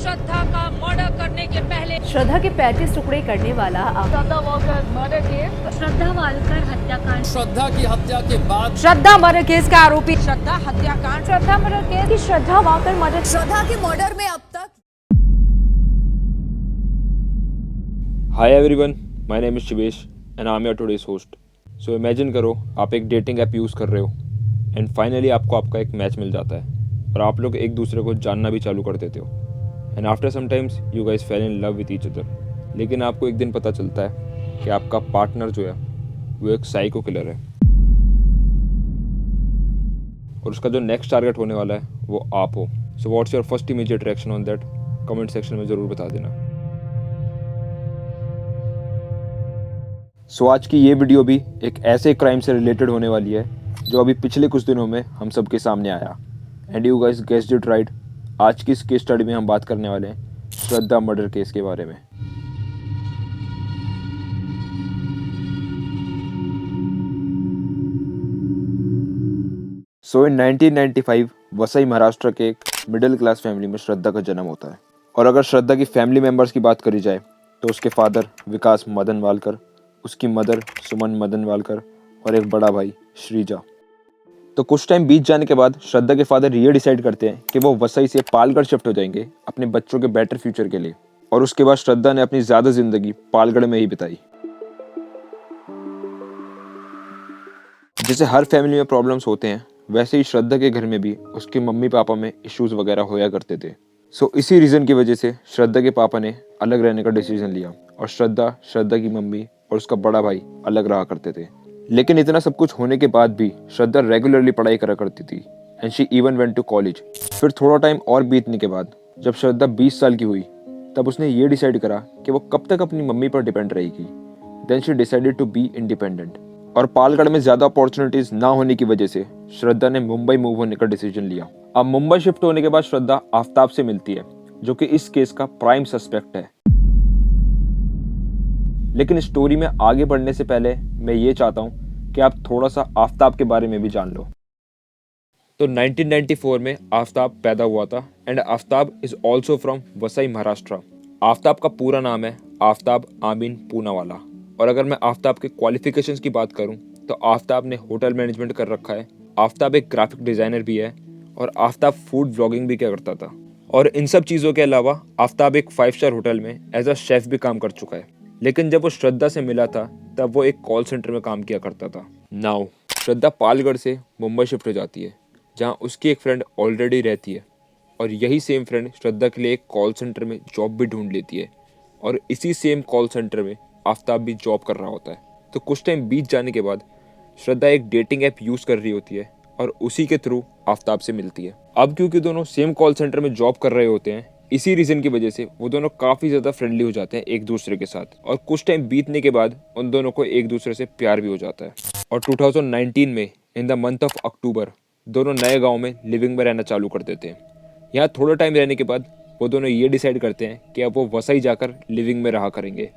श्रद्धा का मर्डर करने के पहले श्रद्धा के 35 टुकड़े करने वाला श्रद्धा वालकर मर्डर केस, श्रद्धा वालकर हत्याकांड, श्रद्धा की हत्या के बाद श्रद्धा मर्डर केस का आरोपी श्रद्धा हत्याकांड, श्रद्धा मर्डर केस की श्रद्धा वालकर मर्डर श्रद्धा के मर्डर में अब तक Hi everyone, my name is Shivesh and I'm your today's host. So imagine करो आप एक डेटिंग ऐप यूज़ कर रहे हो एंड फाइनली आपको आपका एक मैच मिल जाता है और आप लोग एक दूसरे को जानना भी चालू कर देते हो and after some times you guys fell in love with each other. लेकिन आपको एक दिन पता चलता है कि आपका पार्टनर जो है वो एक साइको किलर है और उसका जो नेक्स्ट टारगेट होने वाला है वो आप हो. So what's your first immediate reaction on that? Comment section में ज़रूर बता देना. सो आज की ये वीडियो भी एक ऐसे क्राइम से रिलेटेड होने वाली है जो अभी पिछले कुछ दिनों में हम सबके सामने आया and you guys guessed it right. आज की इस केस स्टडी में हम बात करने वाले हैं श्रद्धा मर्डर केस के बारे में. सो इन 1995 वसई महाराष्ट्र के एक मिडिल क्लास फैमिली में श्रद्धा का जन्म होता है और अगर श्रद्धा की फैमिली मेम्बर्स की बात करी जाए तो उसके फादर विकास मदन वालकर, उसकी मदर सुमन मदन वालकर और एक बड़ा भाई श्रीजा. तो कुछ टाइम बीत जाने के बाद श्रद्धा के फादर ये डिसाइड करते हैं कि वो वसई से पालगढ़ शिफ्ट हो जाएंगे अपने बच्चों के बेटर फ्यूचर के लिए और उसके बाद श्रद्धा ने अपनी ज़्यादा जिंदगी पालगढ़ में ही बिताई. जैसे हर फैमिली में प्रॉब्लम्स होते हैं वैसे ही श्रद्धा के घर में भी उसके मम्मी पापा में इश्यूज वगैरह होया करते थे. सो इसी रीज़न की वजह से श्रद्धा के पापा ने अलग रहने का डिसीजन लिया और श्रद्धा की मम्मी और उसका बड़ा भाई अलग रहा करते थे. लेकिन इतना सब कुछ होने के बाद भी श्रद्धा रेगुलरली पढ़ाई करा करती थी and she even went to college. फिर थोड़ा टाइम और बीतने के बाद जब श्रद्धा 20 साल की हुई तब उसने ये डिसाइड करा कि वो कब तक अपनी मम्मी पर डिपेंड रहेगी. Then she decided to be independent और पालगढ़ में ज़्यादा अपॉर्चुनिटीज ना होने की वजह से श्रद्धा ने मुंबई मूव होने का डिसीजन लिया. अब मुंबई शिफ्ट होने के बाद श्रद्धा आफ्ताब से मिलती है जो कि इस केस का प्राइम सस्पेक्ट है. लेकिन स्टोरी में आगे बढ़ने से पहले मैं ये चाहता हूँ कि आप थोड़ा सा आफ्ताब के बारे में भी जान लो. तो 1994 में आफ्ताब पैदा हुआ था and Aftab is also from Vasai Maharashtra. Aftab का पूरा नाम है आफ्ताब आमीन पूनावाला और अगर मैं आफ्ताब के क्वालिफिकेशंस की बात करूँ तो आफ्ताब ने होटल मैनेजमेंट कर रखा है. आफ्ताब एक ग्राफिक डिज़ाइनर भी है और आफ्ताब फूड ब्लॉगिंग भी क्या करता था और इन सब चीज़ों के अलावा आफ्ताब एक 5 स्टार होटल में एज अ शेफ़ भी काम कर चुका है. लेकिन जब वो श्रद्धा से मिला था तब वो एक कॉल सेंटर में काम किया करता था. नाउ श्रद्धा पालगढ़ से मुंबई शिफ्ट हो जाती है जहाँ उसकी एक फ्रेंड ऑलरेडी रहती है और यही सेम फ्रेंड श्रद्धा के लिए एक कॉल सेंटर में जॉब भी ढूंढ लेती है और इसी सेम कॉल सेंटर में आफ्ताब भी जॉब कर रहा होता है. तो कुछ टाइम बीत जाने के बाद श्रद्धा एक डेटिंग ऐप यूज़ कर रही होती है और उसी के थ्रू आफ्ताब से मिलती है. अब क्योंकि दोनों सेम कॉल सेंटर में जॉब कर रहे होते हैं इसी रीज़न की वजह से वो दोनों काफ़ी ज़्यादा फ्रेंडली हो जाते हैं एक दूसरे के साथ और कुछ टाइम बीतने के बाद उन दोनों को एक दूसरे से प्यार भी हो जाता है. और 2019 में in the month of October दोनों नए गांव में लिविंग में रहना चालू कर देते हैं. यहाँ थोड़ा टाइम रहने के बाद वो दोनों ये डिसाइड करते हैं कि अब वो वसई जाकर लिविंग में रहा करेंगे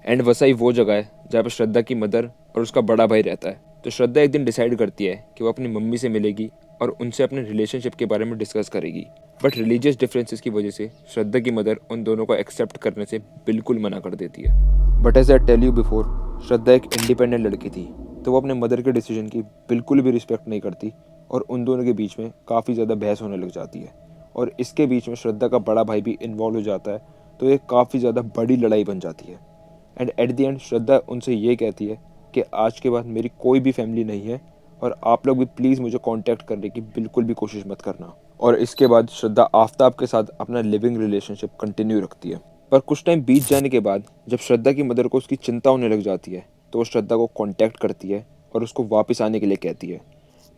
एंड वसई वो जगह है जहाँ पर श्रद्धा की मदर और उसका बड़ा भाई रहता है. तो श्रद्धा एक दिन डिसाइड करती है कि वो अपनी मम्मी से मिलेगी और उनसे अपने रिलेशनशिप के बारे में डिस्कस करेगी. बट रिलीजियस डिफरेंसेस की वजह से श्रद्धा की मदर उन दोनों को एक्सेप्ट करने से बिल्कुल मना कर देती है. But as I tell you before, Shraddha एक इंडिपेंडेंट लड़की थी तो वो अपने मदर के डिसीजन की बिल्कुल भी रिस्पेक्ट नहीं करती और उन दोनों के बीच में काफ़ी ज़्यादा बहस होने लग जाती है और इसके बीच में श्रद्धा का बड़ा भाई भी इन्वॉल्व हो जाता है. तो ये काफ़ी ज़्यादा बड़ी लड़ाई बन जाती है एंड एट द एंड श्रद्धा उनसे ये कहती है कि आज के बाद मेरी कोई भी फैमिली नहीं है और आप लोग भी प्लीज़ मुझे कांटेक्ट करने की बिल्कुल भी कोशिश मत करना. और इसके बाद श्रद्धा आफ्ताब के साथ अपना लिविंग रिलेशनशिप कंटिन्यू रखती है. पर कुछ टाइम बीत जाने के बाद जब श्रद्धा की मदर को उसकी चिंता होने लग जाती है तो वो श्रद्धा को कांटेक्ट करती है और उसको वापस आने के लिए कहती है.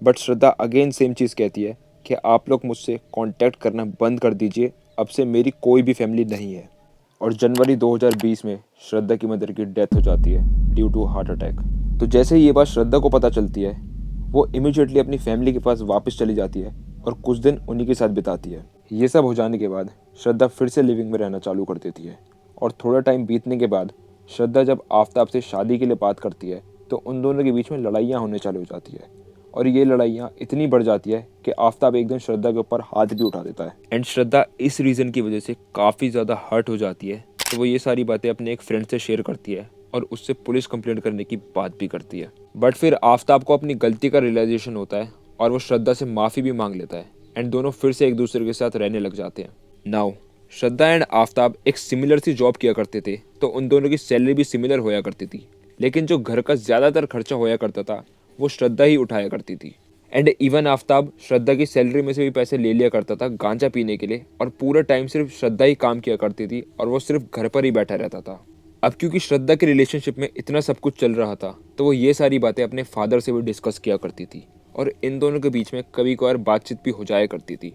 बट श्रद्धा अगेन सेम चीज़ कहती है कि आप लोग मुझसे कांटेक्ट करना बंद कर दीजिए, अब से मेरी कोई भी फैमिली नहीं है. और जनवरी 2020 में श्रद्धा की मदर की डेथ हो जाती है ड्यू टू हार्ट अटैक. तो जैसे ही ये बात श्रद्धा को पता चलती है वो इमीडिएटली अपनी फैमिली के पास वापस चली जाती है और कुछ दिन उन्हीं के साथ बिताती है. ये सब हो जाने के बाद श्रद्धा फिर से लिविंग में रहना चालू कर देती है और थोड़ा टाइम बीतने के बाद श्रद्धा जब आफ्ताब से शादी के लिए बात करती है तो उन दोनों के बीच में लड़ाइयाँ होने चालू हो जाती है और ये लड़ाइयाँ इतनी बढ़ जाती है कि आफताब एक दिन श्रद्धा के ऊपर हाथ भी उठा देता है एंड श्रद्धा इस रीज़न की वजह से काफ़ी ज़्यादा हर्ट हो जाती है। तो वो ये सारी बातें अपने एक फ्रेंड से शेयर करती है और उससे पुलिस कंप्लेंट करने की बात भी करती है। बट फिर आफताब को अपनी गलती का रियलाइजेशन होता है और वो श्रद्धा से माफ़ी भी मांग लेता है एंड दोनों फिर से एक दूसरे के साथ रहने लग जाते हैं। नाउ श्रद्धा एंड आफताब एक सिमिलर सी जॉब किया करते थे, तो उन दोनों की सैलरी भी सिमिलर होया करती थी, लेकिन जो घर का ज़्यादातर खर्चा होया करता था वो श्रद्धा ही उठाया करती थी। एंड इवन आफताब श्रद्धा की सैलरी में से भी पैसे ले लिया करता था गांजा पीने के लिए और पूरा टाइम सिर्फ श्रद्धा ही काम किया करती थी और वो सिर्फ घर पर ही बैठा रहता था। अब क्योंकि श्रद्धा के रिलेशनशिप में इतना सब कुछ चल रहा था तो वो ये सारी बातें अपने फादर से भी डिस्कस किया करती थी और इन दोनों के बीच में कभी कभार बातचीत भी हो जाया करती थी।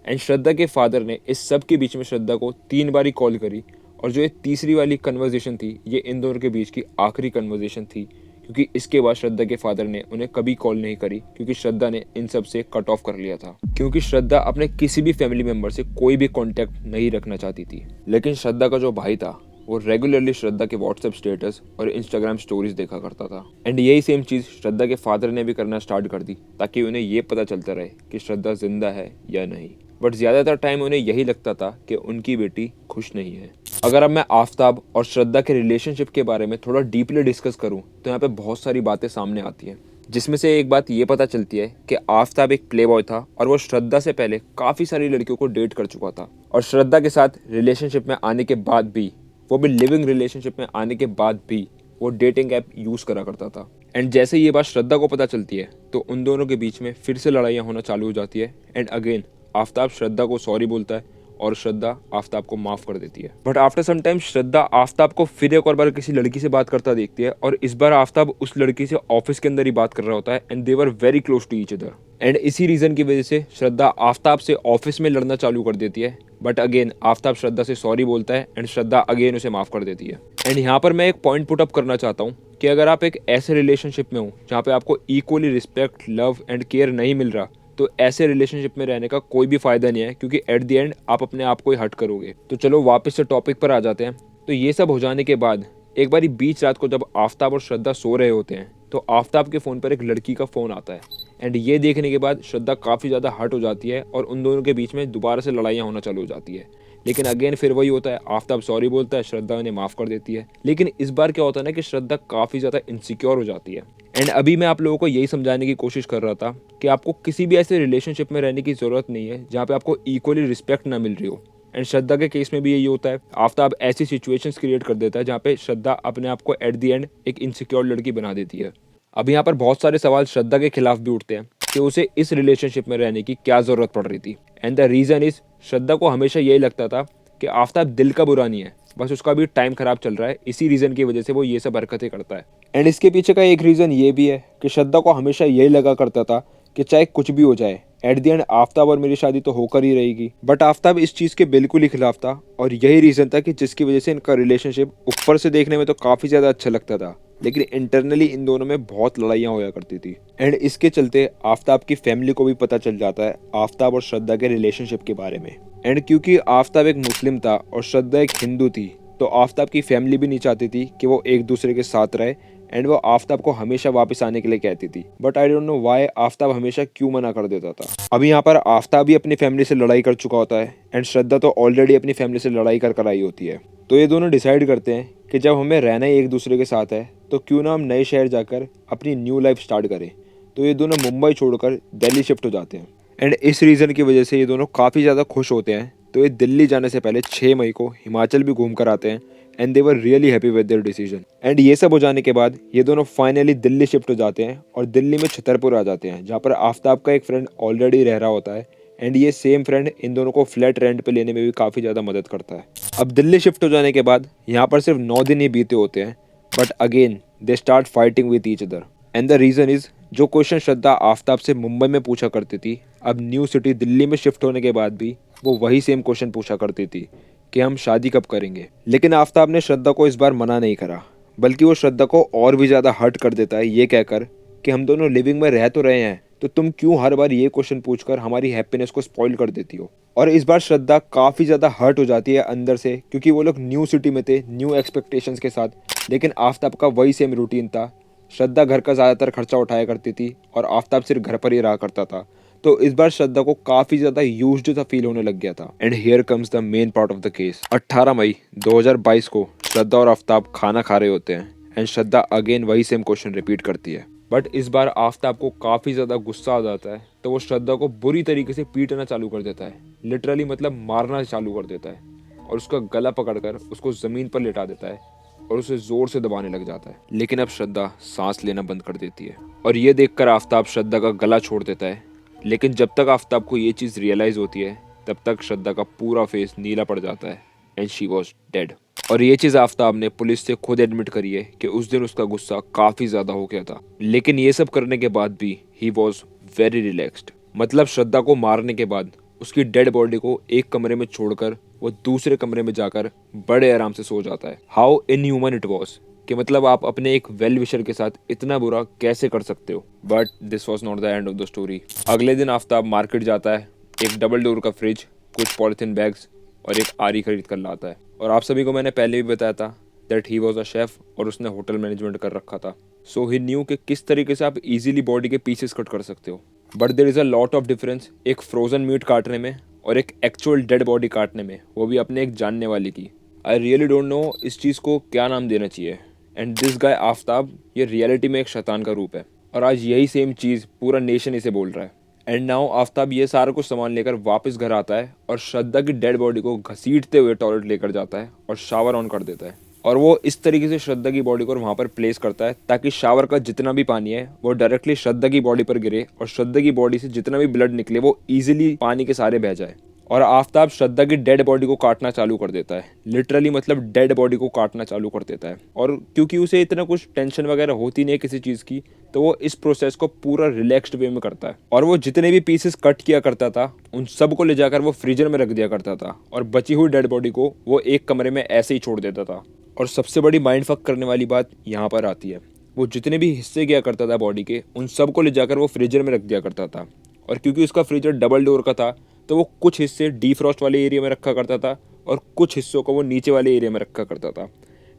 एंड श्रद्धा के फादर ने इस सब के बीच में श्रद्धा को 3 बार कॉल करी और जो ये तीसरी वाली कन्वर्जेशन थी ये इन दोनों के बीच की आखिरी कन्वर्जेशन थी, क्योंकि इसके बाद श्रद्धा के फादर ने उन्हें कभी कॉल नहीं करी क्योंकि श्रद्धा ने इन सब से कट ऑफ कर लिया था, क्योंकि श्रद्धा अपने किसी भी फैमिली मेंबर से कोई भी कांटेक्ट नहीं रखना चाहती थी। लेकिन श्रद्धा का जो भाई था वो रेगुलरली श्रद्धा के व्हाट्सएप स्टेटस और इंस्टाग्राम स्टोरीज देखा करता था एंड यही सेम चीज़ श्रद्धा के फादर ने भी करना स्टार्ट कर दी ताकि उन्हें ये पता चलता रहे कि श्रद्धा जिंदा है या नहीं। बट ज़्यादातर टाइम उन्हें यही लगता था कि उनकी बेटी खुश नहीं है। अगर अब मैं आफताब और श्रद्धा के रिलेशनशिप के बारे में थोड़ा डीपली डिस्कस करूं तो यहाँ पे बहुत सारी बातें सामने आती हैं, जिसमें से एक बात ये पता चलती है कि आफताब एक प्ले बॉय था और वो श्रद्धा से पहले काफ़ी सारी लड़कियों को डेट कर चुका था और श्रद्धा के साथ रिलेशनशिप में आने के बाद भी, वो भी लिविंग रिलेशनशिप में आने के बाद भी, वो डेटिंग ऐप यूज़ करा करता था। एंड जैसे ये बात श्रद्धा को पता चलती है तो उन दोनों के बीच में फिर से लड़ाइयाँ होना चालू हो जाती है एंड अगेन आफताब श्रद्धा को सॉरी बोलता है और श्रद्धा आफताब को माफ कर देती है। बट आफ्टर सम टाइम श्रद्धा आफताब को फिर एक और बार किसी लड़की से बात करता देखती है और इस बार आफताब उस लड़की से ऑफिस के अंदर ही बात कर रहा होता है and they were very close to each other. And इसी रीजन की वजह से श्रद्धा आफताब से ऑफिस में लड़ना चालू कर देती है। बट अगेन आफताब श्रद्धा से सॉरी बोलता है एंड श्रद्धा अगेन उसे माफ कर देती है। एंड यहाँ पर मैं एक पॉइंट पुट अप करना चाहता हूँ कि अगर आप एक ऐसे रिलेशनशिप में हो जहाँ पे आपको equally respect, love and care नहीं मिल रहा तो ऐसे रिलेशनशिप में रहने का कोई भी फायदा नहीं है, क्योंकि एट द एंड आप अपने आप को ही हर्ट करोगे। तो चलो वापस से टॉपिक पर आ जाते हैं। तो ये सब हो जाने के बाद एक बारी बीच रात को जब आफताब और श्रद्धा सो रहे होते हैं तो आफताब के फ़ोन पर एक लड़की का फ़ोन आता है एंड ये देखने के बाद श्रद्धा काफ़ी ज़्यादा हर्ट हो जाती है और उन दोनों के बीच में दोबारा से लड़ाइयाँ होना चालू हो जाती है। लेकिन अगेन फिर वही होता है, आफताब सॉरी बोलता है, श्रद्धा उन्हें माफ़ कर देती है। लेकिन इस बार क्या होता है ना कि श्रद्धा काफ़ी ज़्यादा इनसिक्योर हो जाती है। एंड अभी मैं आप लोगों को यही समझाने की कोशिश कर रहा था कि आपको किसी भी ऐसे रिलेशनशिप में रहने की ज़रूरत नहीं है जहाँ पे आपको इक्वली रिस्पेक्ट ना मिल रही हो। एंड श्रद्धा के केस में भी यही होता है, आफताब ऐसी सिचुएशंस क्रिएट कर देता है जहाँ पे श्रद्धा अपने आप को एट द एंड एक इनसिक्योर लड़की बना देती है। अब यहाँ पर बहुत सारे सवाल श्रद्धा के खिलाफ भी उठते हैं कि उसे इस रिलेशनशिप में रहने की क्या ज़रूरत पड़ रही थी। एंड द रीज़न इज़ श्रद्धा को हमेशा यही लगता था कि आफताब दिल का बुरा नहीं है, बस उसका भी टाइम ख़राब चल रहा है, इसी रीज़न की वजह से वो ये सब हरकतें करता है। एंड इसके पीछे का एक रीज़न ये भी है कि श्रद्धा को हमेशा यही लगा करता था कि चाहे कुछ भी हो जाए एट द एंड आफताब और मेरी शादी तो होकर ही रहेगी। बट आफताब इस चीज़ के बिल्कुल ही खिलाफ था और यही रीज़न था कि जिसकी वजह से इनका रिलेशनशिप ऊपर से देखने में तो काफ़ी ज़्यादा अच्छा लगता था, लेकिन इंटरनली इन दोनों में बहुत लड़ाइयाँ होया करती थी। एंड इसके चलते आफताब की फैमिली को भी पता चल जाता है आफताब और श्रद्धा के रिलेशनशिप के बारे में। एंड क्योंकि आफताब एक मुस्लिम था और श्रद्धा एक हिंदू थी तो आफताब की फैमिली भी नहीं चाहती थी कि वो एक दूसरे के साथ रहे एंड वो आफताब को हमेशा वापस आने के लिए कहती थी। But I don't know why Aftab हमेशा क्यों मना कर देता था। अभी यहाँ पर आफताब भी अपनी फैमिली से लड़ाई कर चुका होता है एंड श्रद्धा तो ऑलरेडी अपनी फैमिली से लड़ाई कर आई होती है। तो ये दोनों डिसाइड करते हैं कि जब हमें रहना ही एक दूसरे के साथ है तो क्यों ना हम नए शहर जाकर अपनी न्यू लाइफ स्टार्ट करें। तो ये दोनों मुंबई छोड़कर दिल्ली शिफ्ट हो जाते हैं एंड इस रीज़न की वजह से ये दोनों काफ़ी ज़्यादा खुश होते हैं। तो ये दिल्ली जाने से पहले 6 मई को हिमाचल भी घूम कर आते हैं and they were really happy with their decision. And ये सब हो जाने के बाद ये दोनों फाइनली दिल्ली शिफ्ट हो जाते हैं और दिल्ली में छतरपुर आ जाते हैं जहाँ पर आफताब का एक फ्रेंड ऑलरेडी रह रहा होता है एंड ये सेम फ्रेंड इन दोनों को फ्लैट रेंट पे लेने में भी काफ़ी ज़्यादा मदद करता है। अब दिल्ली शिफ्ट हो जाने के बाद यहाँ पर सिर्फ 9 दिन ही बीते होते हैं but again they start fighting with each other and the reason is जो क्वेश्चन श्रद्धा आफताब से मुंबई में पूछा करती थी, अब न्यू सिटी दिल्ली में शिफ्ट होने के बाद भी वो वही सेम क्वेश्चन पूछा करती थी कि हम शादी कब करेंगे। लेकिन आफताब ने श्रद्धा को इस बार मना नहीं करा, बल्कि वो श्रद्धा को और भी ज़्यादा हर्ट कर देता है ये कहकर कि हम दोनों लिविंग में रह तो रहे हैं तो तुम क्यों हर बार ये क्वेश्चन पूछकर हमारी हैप्पीनेस को स्पॉइल कर देती हो। और इस बार श्रद्धा काफ़ी ज़्यादा हर्ट हो जाती है अंदर से, क्योंकि वो लोग न्यू सिटी में थे न्यू एक्सपेक्टेशंस के साथ, लेकिन आफताब का वही सेम रूटीन था। श्रद्धा घर का ज़्यादातर खर्चा उठाया करती थी और आफ्ताब सिर्फ घर पर ही रहा करता था। तो इस बार श्रद्धा को काफ़ी ज़्यादा यूज्ड सा फील होने लग गया था। And here comes the main part of the case. 18 मई 2022 को श्रद्धा और आफ्ताब खाना खा रहे होते हैं एंड श्रद्धा अगेन वही सेम क्वेश्चन रिपीट करती है। बट इस बार आफ्ताब को काफ़ी ज़्यादा गुस्सा आ जाता है, तो वो श्रद्धा को बुरी तरीके से पीटना चालू कर देता है। लिटरली मतलब मारना चालू कर देता है और उसका गला पकड़कर उसको ज़मीन पर लेटा देता है और उसे ज़ोर से दबाने लग जाता है। लेकिन अब श्रद्धा सांस लेना बंद कर देती है और ये देखकर आफ्ताब श्रद्धा का गला छोड़ देता है। लेकिन जब तक आफ्ताब को ये चीज़ रियलाइज़ होती है तब तक श्रद्धा का पूरा फेस नीला पड़ जाता है एंड शी वॉज डेड। और ये चीज़ आफ्ताब ने पुलिस से खुद एडमिट करी है कि उस दिन उसका गुस्सा काफ़ी ज़्यादा हो गया था। लेकिन ये सब करने के बाद भी ही वॉज वेरी रिलैक्स्ड। मतलब श्रद्धा को मारने के बाद उसकी डेड बॉडी को एक कमरे में छोड़कर वो दूसरे कमरे में जाकर बड़े आराम से सो जाता है। हाउ इनह्यूमन इट वॉज कि मतलब आप अपने एक वेल विशर के साथ इतना बुरा कैसे कर सकते हो। But this was not the end of the story. अगले दिन आफ्ताब मार्केट जाता है, एक डबल डोर का फ्रिज, कुछ पॉलिथीन बैग्स और एक आरी खरीद कर लाता है। और आप सभी को मैंने पहले भी बताया था that he was a chef और उसने होटल मैनेजमेंट कर रखा था। सो ही न्यू कि किस तरीके से आप इजीली बॉडी के पीसेस कट कर सकते हो। But there is a lot of difference एक फ्रोजन मीट काटने में और एक एक्चुअल डेड बॉडी काटने में, वो भी अपने एक जानने वाले की। आई रियली डोंट नो इस चीज़ को क्या नाम देना चाहिए। एंड दिस गाय आफ्ताब ये रियलिटी में एक शैतान का रूप है और आज यही सेम चीज़ पूरा नेशन इसे बोल रहा है। एंड नाउ आफ्ताब ये सारा कुछ सामान लेकर वापस घर आता है और श्रद्धा की डेड बॉडी को घसीटते हुए टॉयलेट लेकर जाता है और शावर ऑन कर देता है। और वो इस तरीके से श्रद्धा की बॉडी को वहाँ पर प्लेस करता है ताकि शावर का जितना भी पानी है वो डायरेक्टली श्रद्धा की बॉडी पर गिरे और श्रद्धा की बॉडी से जितना भी ब्लड निकले वो ईजिली पानी के सारे बह जाए। और आफ्ताब श्रद्धा की डेड बॉडी को काटना चालू कर देता है। लिटरली मतलब डेड बॉडी को काटना चालू कर देता है। और क्योंकि उसे इतना कुछ टेंशन वगैरह होती नहीं है किसी चीज़ की, तो वो इस प्रोसेस को पूरा रिलैक्स्ड वे में करता है। और वो जितने भी पीसेस कट किया करता था उन सब को ले जाकर वो फ्रीजर में रख दिया करता था और बची हुई डेड बॉडी को वो एक कमरे में ऐसे ही छोड़ देता था। और सबसे बड़ी माइंड फक करने वाली बात यहाँ पर आती है, वो जितने भी हिस्से किया करता था बॉडी के उन सब को ले जाकर वो फ्रीजर में रख दिया करता था। और क्योंकि उसका फ्रीजर डबल डोर का था तो वो कुछ हिस्से डीफ्रॉस्ट वाले एरिया में रखा करता था और कुछ हिस्सों को वो नीचे वाले एरिया में रखा करता था।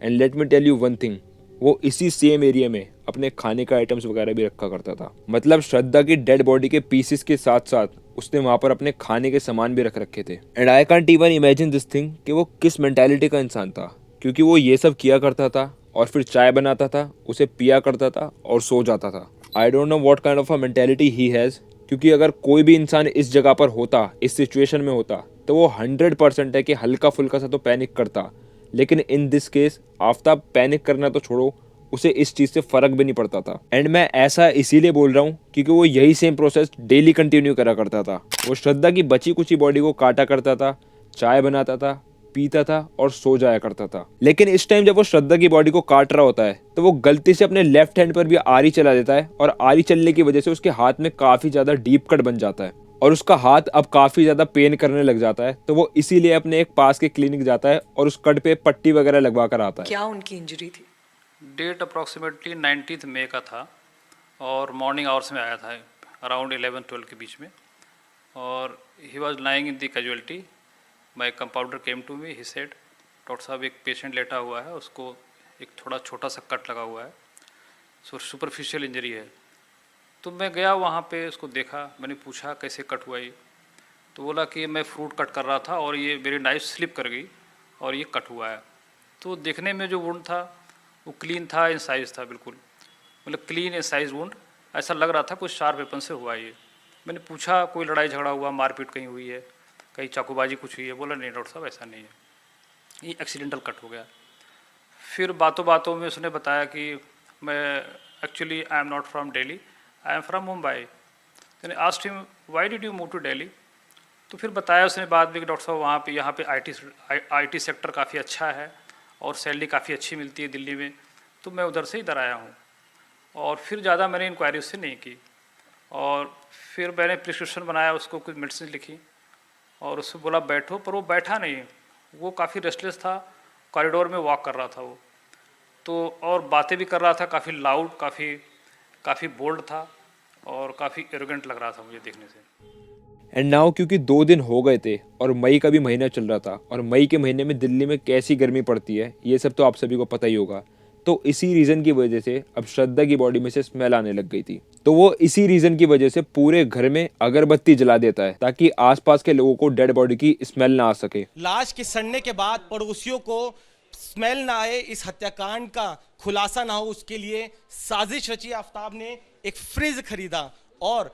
And let me tell you one thing, वो इसी सेम एरिया में अपने खाने का आइटम्स वगैरह भी रखा करता था। मतलब श्रद्धा की डेड बॉडी के पीसेस के साथ साथ उसने वहाँ पर अपने खाने के सामान भी रख रखे थे। And I can't even imagine this thing कि वो किस मेंटालिटी का इंसान था, क्योंकि वो ये सब किया करता था और फिर चाय बनाता था, उसे पिया करता था और सो जाता था। I don't know what kind of a mentality he has, क्योंकि अगर कोई भी इंसान इस जगह पर होता, इस सिचुएशन में होता, तो वो 100% है कि हल्का फुल्का सा तो पैनिक करता। लेकिन in this case Aftab panic करना तो छोड़ो, उसे इस चीज़ से फ़र्क भी नहीं पड़ता था। एंड मैं ऐसा इसीलिए बोल रहा हूँ क्योंकि वो यही सेम प्रोसेस डेली कंटिन्यू करा करता था। वो श्रद्धा की बची कुची बॉडी को काटा करता था, चाय बनाता था, पीता था और सो जाया करता था। लेकिन इस टाइम जब वो श्रद्धा की बॉडी को काट रहा होता है तो वो गलती से अपने लेफ्ट हैंड पर भी आरी चला देता है और आरी चलने की वजह से उसके हाथ में काफी ज्यादा डीप कट बन जाता है और उसका हाथ अब काफी ज्यादा पेन करने लग जाता है। तो वो इसीलिए अपने एक पास के क्लिनिक जाता है और उस कट पे पट्टी वगैरह लगवा कर आता है। क्या उनकी इंजरी थी? डेट अप्रॉक्सीमेटली 19 मई का था और मॉर्निंग आवर्स में आया था अराउंड 11-12 के बीच में। और he was lying in the casualty. My compounder came to me, he said doctor साहब एक पेशेंट लेटा हुआ है, उसको एक थोड़ा छोटा सा कट लगा हुआ है, सो सुपरफिशियल इंजरी है। तो मैं गया वहाँ पे, उसको देखा, मैंने पूछा कैसे कट हुआ ये, तो बोला कि मैं फ्रूट कट कर रहा था और ये मेरी नाइफ स्लिप कर गई और ये कट हुआ है। तो देखने में जो वुंड था वो क्लीन था, इन साइज़ था, बिल्कुल मतलब क्लीन इन साइज़ वुंड, ऐसा लग रहा था कुछ शार्प वेपन से हुआ ये। मैंने पूछा कोई लड़ाई झगड़ा हुआ, मारपीट कहीं हुई है, कहीं चाकूबाजी कुछ हुई है? बोला नहीं डॉक्टर साहब ऐसा नहीं है, ये एक्सीडेंटल कट हो गया। फिर बातों बातों में उसने बताया कि मैं actually I am not from Delhi, I am from Mumbai. मैंने asked him why did you move to Delhi? तो फिर बताया उसने बाद में कि डॉक्टर साहब वहाँ पे यहाँ पे आईटी सेक्टर काफ़ी अच्छा है और सैलरी काफ़ी अच्छी मिलती है दिल्ली में, तो मैं उधर से इधर आया हूँ। और फिर ज़्यादा मैंने इंक्वायरी उससे नहीं की और फिर मैंने प्रिस्क्रिप्शन बनाया, उसको कुछ मेडिसिन लिखी और उससे बोला बैठो, पर वो बैठा नहीं, वो काफ़ी रेस्टलेस था, कॉरिडोर में वॉक कर रहा था वो तो, और बातें भी कर रहा था, काफ़ी लाउड, काफ़ी बोल्ड था और काफ़ी एरोगेंट लग रहा था मुझे देखने से। एंड नाउ क्योंकि 2 दिन हो गए थे और मई का भी महीना चल रहा था और मई के महीने में दिल्ली में कैसी गर्मी पड़ती है ये सब तो आप सभी को पता ही होगा। तो इसी रीज़न की वजह से अब श्रद्धा की बॉडी में से स्मेल आने लग गई थी। तो वो इसी रीज़न की वजह से पूरे घर में अगरबत्ती जला देता है ताकि आसपास के लोगों को डेड बॉडी की स्मेल ना आ सके। लाश के सड़ने के बाद पड़ोसियों को स्मेल ना आए, इस हत्याकांड का खुलासा ना हो, उसके लिए साजिश रची। आफ्ताब ने एक फ्रिज खरीदा और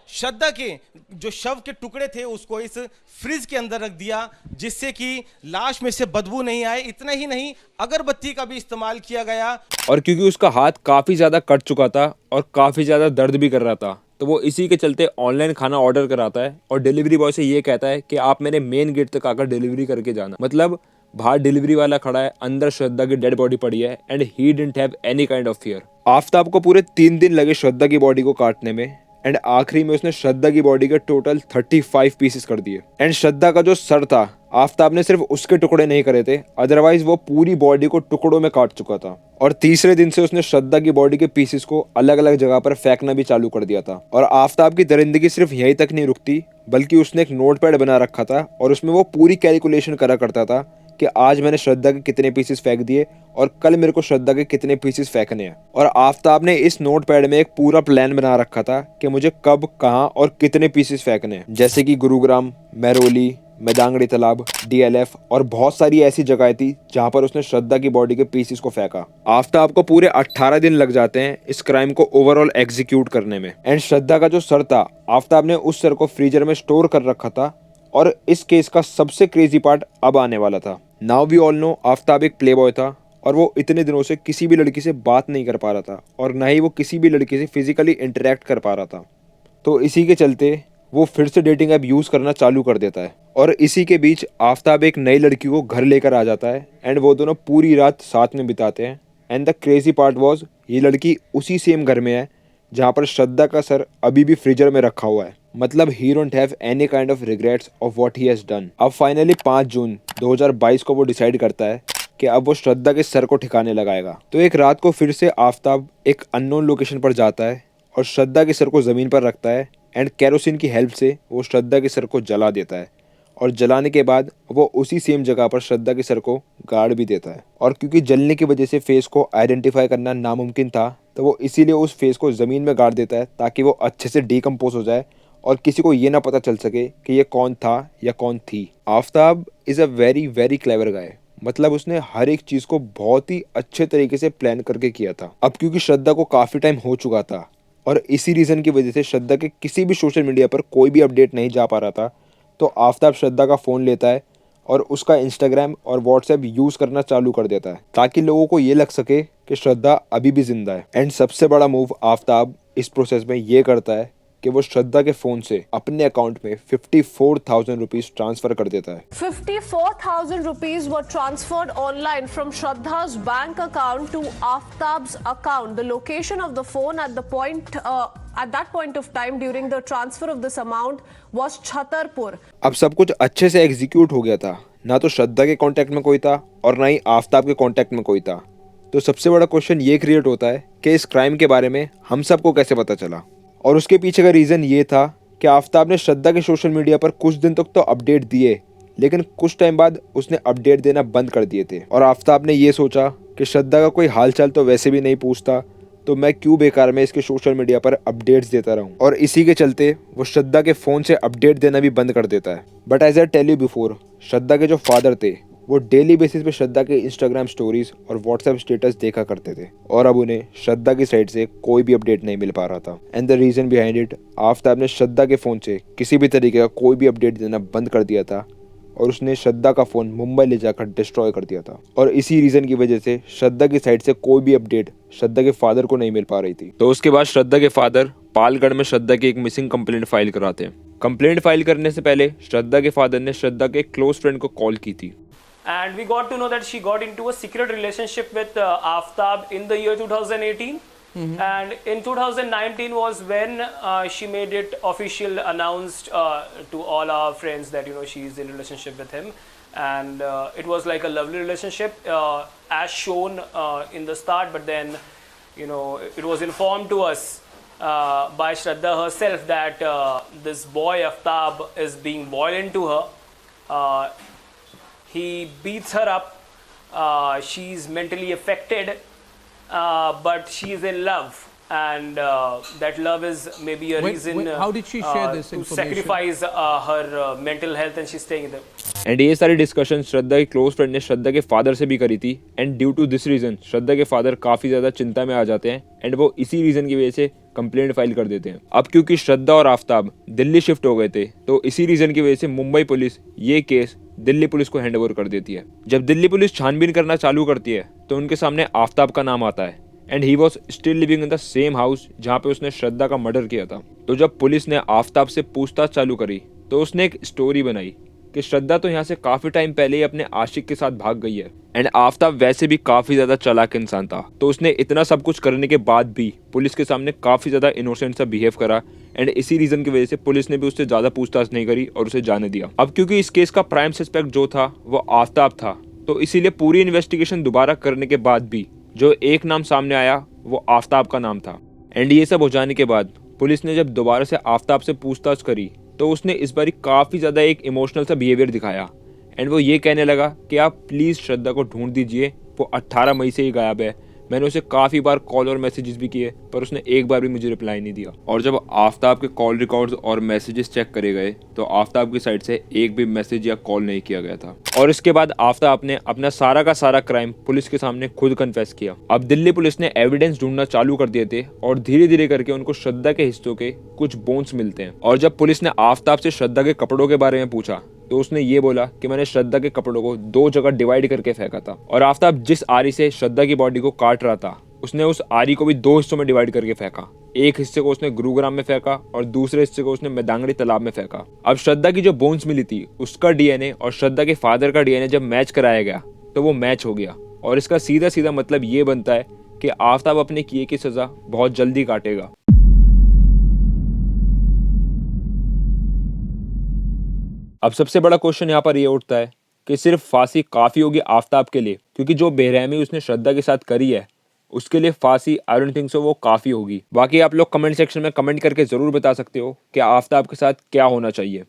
श्रद्धा के जो शव के टुकड़े थे उसको इस फ्रिज के अंदर रख दिया जिससे कि लाश में से बदबू नहीं आए। इतना ही नहीं, अगरबत्ती का भी इस्तेमाल किया गया। और क्योंकि उसका हाथ काफ़ी ज़्यादा कट चुका था और काफ़ी ज़्यादा दर्द भी कर रहा था, तो वो इसी के चलते ऑनलाइन खाना ऑर्डर कराता है और डिलीवरी बॉय से ये कहता है कि आप मेरे मेन गेट तक आकर डिलीवरी करके जाना। मतलब बाहर डिलीवरी वाला खड़ा है, अंदर श्रद्धा की डेड बॉडी पड़ी है and he didn't have any kind of fear. Aftab को पूरे 3 दिन लगे श्रद्धा की बॉडी को काटने में एंड आखिरी में उसने श्रद्धा की बॉडी के टोटल 35 पीसेस कर दिए। एंड श्रद्धा का जो सर था, आफ्ताब ने सिर्फ उसके टुकड़े नहीं करे थे, अदरवाइज वो पूरी बॉडी को टुकड़ों में काट चुका था। और तीसरे दिन से उसने श्रद्धा की बॉडी के पीसेस को अलग अलग जगह पर फेंकना भी चालू कर दिया था। और आफ्ताब की दरिंदगी सिर्फ यहीं तक नहीं रुकती, बल्कि उसने एक नोटपैड बना रखा था और उसमें वो पूरी कैलकुलेशन करा करता था कि आज मैंने श्रद्धा के कितने पीसेस फेंक दिए और कल मेरे को श्रद्धा के कितने पीसेस फेंकने हैं। और आफ्ताब ने इस नोटपैड में एक पूरा प्लान बना रखा था कि मुझे कब, कहां और कितने पीसेस फेंकने हैं, जैसे कि गुरुग्राम, महरौली, मैदांगड़ी तालाब, DLF और बहुत सारी ऐसी जगहें थी जहां पर उसने श्रद्धा की बॉडी के पीसेस को फेंका। आफ्ताब को पूरे 18 दिन लग जाते हैं इस क्राइम को ओवरऑल एग्जीक्यूट करने में। एंड श्रद्धा का जो सर था, आफ्ताब ने उस सर को फ्रीजर में स्टोर कर रखा था। और इस केस का सबसे क्रेजी पार्ट अब आने वाला था। Now we all know Aftab एक प्ले बॉय था और वो इतने दिनों से किसी भी लड़की से बात नहीं कर पा रहा था और ना ही वो किसी भी लड़की से फिजिकली इंटरेक्ट कर पा रहा था। तो इसी के चलते वो फिर से डेटिंग ऐप यूज़ करना चालू कर देता है। और इसी के बीच आफ्ताब एक नई लड़की को घर लेकर आ जाता है एंड वो दोनों पूरी रात साथ में बिताते हैं। And the crazy part was, ये लड़की उसी सेम घर में है जहाँ पर श्रद्धा का सर अभी भी फ्रीजर में रखा हुआ है। मतलब ही don't have any kind of regrets of what he has done. अब फाइनली 5 जून 2022 को वो डिसाइड करता है कि अब वो श्रद्धा के सर को ठिकाने लगाएगा। तो एक रात को फिर से आफ्ताब एक अननोन लोकेशन पर जाता है और श्रद्धा के सर को ज़मीन पर रखता है एंड केरोसिन की हेल्प से वो श्रद्धा के सर को जला देता है। और जलाने के बाद वो उसी सेम जगह पर श्रद्धा के सर को गाड़ भी देता है। और क्योंकि जलने की वजह से फेस को आइडेंटिफाई करना नामुमकिन था, तो वो इसीलिए उस फेस को ज़मीन में गाड़ देता है ताकि वो अच्छे से डिकम्पोज हो जाए और किसी को ये ना पता चल सके कि ये कौन था या कौन थी। Aftab is a very very clever guy. मतलब उसने हर एक चीज़ को बहुत ही अच्छे तरीके से प्लान करके किया था। अब क्योंकि श्रद्धा को काफ़ी टाइम हो चुका था और इसी रीज़न की वजह से श्रद्धा के किसी भी सोशल मीडिया पर कोई भी अपडेट नहीं जा पा रहा था, तो आफ्ताब श्रद्धा का फ़ोन लेता है और उसका इंस्टाग्राम और व्हाट्सएप यूज़ करना चालू कर देता है ताकि लोगों को ये लग सके कि श्रद्धा अभी भी जिंदा है। एंड सबसे बड़ा मूव आफ्ताब इस प्रोसेस में ये करता है कि वो श्रद्धा के फ़ोन से अपने अकाउंट में 54,000 रुपीज़ ट्रांसफ़र कर देता है। 54,000 rupees were transferred online from Shraddha's bank account to Aftab's account. The location of the phone at that point of time during the transfer of this amount was Chhatarpur. अब सब कुछ अच्छे से execute हो गया था। ना तो श्रद्धा के कांटेक्ट में कोई था और ना ही आफ्ताब के कांटेक्ट में कोई था। तो सबसे बड़ा क्वेश्चन ये क्रिएट होता है कि इस क्राइम के बारे में हम सबको कैसे पता चला। और उसके पीछे का रीज़न ये था कि आफ्ताब ने श्रद्धा के सोशल मीडिया पर कुछ दिन तक तो अपडेट दिए, लेकिन कुछ टाइम बाद उसने अपडेट देना बंद कर दिए थे। और आफ्ताब ने ये सोचा कि श्रद्धा का कोई हालचाल तो वैसे भी नहीं पूछता, तो मैं क्यों बेकार में इसके सोशल मीडिया पर अपडेट्स देता रहूं। और इसी के चलते वो श्रद्धा के फ़ोन से अपडेट देना भी बंद कर देता है। But as I tell you before, Shraddha के जो फादर थे वो डेली बेसिस पे श्रद्धा के इंस्टाग्राम स्टोरीज और व्हाट्सएप स्टेटस देखा करते थे और अब उन्हें श्रद्धा की साइड से कोई भी अपडेट नहीं मिल पा रहा था। And the reason behind it, Aftab ने श्रद्धा के फ़ोन से किसी भी तरीके का कोई भी अपडेट देना बंद कर दिया था और उसने श्रद्धा का फ़ोन मुंबई ले जाकर डिस्ट्रॉय कर दिया था। और इसी रीज़न की वजह से श्रद्धा की साइड से कोई भी अपडेट श्रद्धा के फादर को नहीं मिल पा रही थी। तो उसके बाद श्रद्धा के फादर पालगढ़ में श्रद्धा की एक मिसिंग कंप्लेंट फाइल कराते हैं। कंप्लेंट फाइल करने से पहले श्रद्धा के फादर ने श्रद्धा के क्लोज फ्रेंड को कॉल की थी। And we got to know that she got into a secret relationship with Aftab in the year 2018. And in 2019 was when she made it official announced to all our friends that she is in a relationship with him. And it was like a lovely relationship as shown in the start, but then it was informed to us by Shraddha herself that this boy Aftab is being boiled into her. He beats her up she's mentally affected, but she is in love. And that love is maybe a reason how did she share this to information? sacrifice her mental health, and she's staying there. And ये सारी discussion श्रद्धा के close friend ने श्रद्धा के father से भी करी थी and due to this reason Shraddha के फादर काफी ज्यादा चिंता में आ जाते हैं एंड वो इसी रीजन की वजह से कंप्लेंट फाइल कर देते हैं। अब क्योंकि श्रद्धा और आफ्ताब दिल्ली शिफ्ट हो गए थे तो इसी रीजन की वजह से मुंबई पुलिस ये केस दिल्ली पुलिस को हैंड ओवर कर देती है। जब दिल्ली पुलिस छानबीन करना चालू करती है तो उनके सामने आफ्ताब का नाम आता है and he was still living in the same house जहाँ पे उसने श्रद्धा का मर्डर किया था। तो जब पुलिस ने आफ्ताब से पूछताछ चालू करी तो उसने एक स्टोरी बनाई कि श्रद्धा तो यहाँ से काफी टाइम पहले ही अपने आशिक के साथ भाग गई है एंड आफ्ताब वैसे भी काफी ज्यादा चालाक इंसान था तो उसने इतना सब कुछ करने के बाद भी पुलिस के सामने काफी ज्यादा इनोसेंट सा बिहेव करा एंड इसी रीजन की वजह से पुलिस ने भी उससे ज्यादा पूछताछ नहीं करी और उसे जाने दिया। अब क्योंकि इस केस का प्राइम सस्पेक्ट जो था वो आफ्ताब था तो इसीलिए पूरी इन्वेस्टिगेशन दोबारा करने के बाद भी जो एक नाम सामने आया वो आफ्ताब का नाम था। एंड ये सब हो जाने के बाद पुलिस ने जब दोबारा से आफ्ताब से पूछताछ करी तो उसने इस बार काफ़ी ज़्यादा एक इमोशनल सा बिहेवियर दिखाया एंड वो ये कहने लगा कि आप प्लीज़ श्रद्धा को ढूंढ दीजिए, वो 18 मई से ही गायब है। मैंने उसे काफ़ी बार कॉल और मैसेजेस भी किए पर उसने एक बार भी मुझे रिप्लाई नहीं दिया। और जब आफ्ताब के कॉल रिकॉर्ड्स और मैसेजेस चेक करे गए तो आफ्ताब की साइड से एक भी मैसेज या कॉल नहीं किया गया था। और इसके बाद आफ्ताब ने अपना सारा का सारा क्राइम पुलिस के सामने खुद कन्फेस किया। अब दिल्ली पुलिस ने एविडेंस ढूंढना चालू कर दिए थे और धीरे धीरे करके उनको श्रद्धा के हिस्सों के कुछ बोन्स मिलते हैं। और जब पुलिस ने आफ्ताब से श्रद्धा के कपड़ों के बारे में पूछा तो उसने ये बोला कि मैंने श्रद्धा के कपड़ों को 2 जगह डिवाइड करके फेंका था और आफ्ताब जिस आरी से श्रद्धा की बॉडी को काट रहा था उसने उस आरी को भी 2 हिस्सों में डिवाइड करके फेंका। एक हिस्से को उसने गुरुग्राम में फेंका और दूसरे हिस्से को उसने मैदांगड़ी तालाब में फेंका। अब श्रद्धा की जो बोन्स मिली थी उसका डीएनए और श्रद्धा के फादर का डीएनए जब मैच कराया गया तो वो मैच हो गया और इसका सीधा सीधा मतलब ये बनता है कि आफ्ताब अपने किए की सजा बहुत जल्दी काटेगा। अब सबसे बड़ा क्वेश्चन यहाँ पर ये उठता है कि सिर्फ फांसी काफ़ी होगी आफ्ताब के लिए, क्योंकि जो बेरहमी उसने श्रद्धा के साथ करी है उसके लिए फांसी आई डोंट थिंक सो वो काफ़ी होगी। बाकी आप लोग कमेंट सेक्शन में कमेंट करके ज़रूर बता सकते हो कि आफ्ताब के साथ क्या होना चाहिए।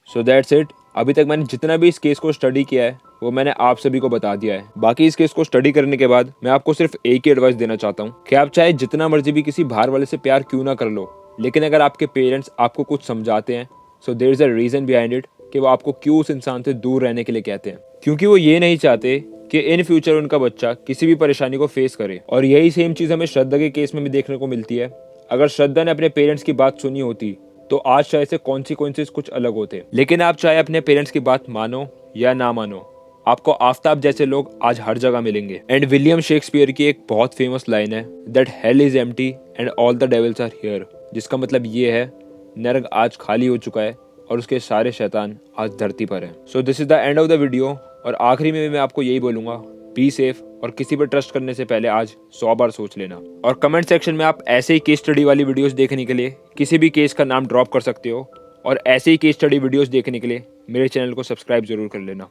So that's it. अभी तक मैंने जितना भी इस केस को स्टडी किया है वो मैंने आप सभी को बता दिया है। बाकी इस केस को स्टडी करने के बाद मैं आपको सिर्फ एक ही एडवाइस देना चाहता हूँ कि आप चाहे जितना मर्जी भी किसी बाहर वाले से प्यार क्यों ना कर लो, लेकिन अगर आपके पेरेंट्स आपको कुछ समझाते हैं so there is a reason behind it कि वो आपको क्यों उस इंसान से दूर रहने के लिए कहते हैं, क्योंकि वो ये नहीं चाहते कि इन फ्यूचर उनका बच्चा किसी भी परेशानी को फेस करे। और यही सेम चीज़ हमें श्रद्धा के केस में भी देखने को मिलती है। अगर श्रद्धा ने अपने पेरेंट्स की बात सुनी होती तो आज शायद से कॉन्सिक्वेंसेस कुछ अलग होते, लेकिन आप चाहे अपने पेरेंट्स की बात मानो या ना मानो, आपको आफ्ताब जैसे लोग आज हर जगह मिलेंगे। एंड विलियम शेक्सपियर की एक बहुत फेमस लाइन है that hell is empty and all the devils are here, जिसका मतलब ये है नरक आज खाली हो चुका है और उसके सारे शैतान आज धरती पर हैं। So this is the end of the video. और आखिरी में भी मैं आपको यही बोलूंगा, बी सेफ और किसी पर ट्रस्ट करने से पहले आज 100 बार सोच लेना। और कमेंट सेक्शन में आप ऐसे ही केस स्टडी वाली वीडियोस देखने के लिए किसी भी केस का नाम ड्रॉप कर सकते हो और ऐसे ही केस स्टडी वीडियोस देखने के लिए मेरे चैनल को सब्सक्राइब जरूर कर लेना।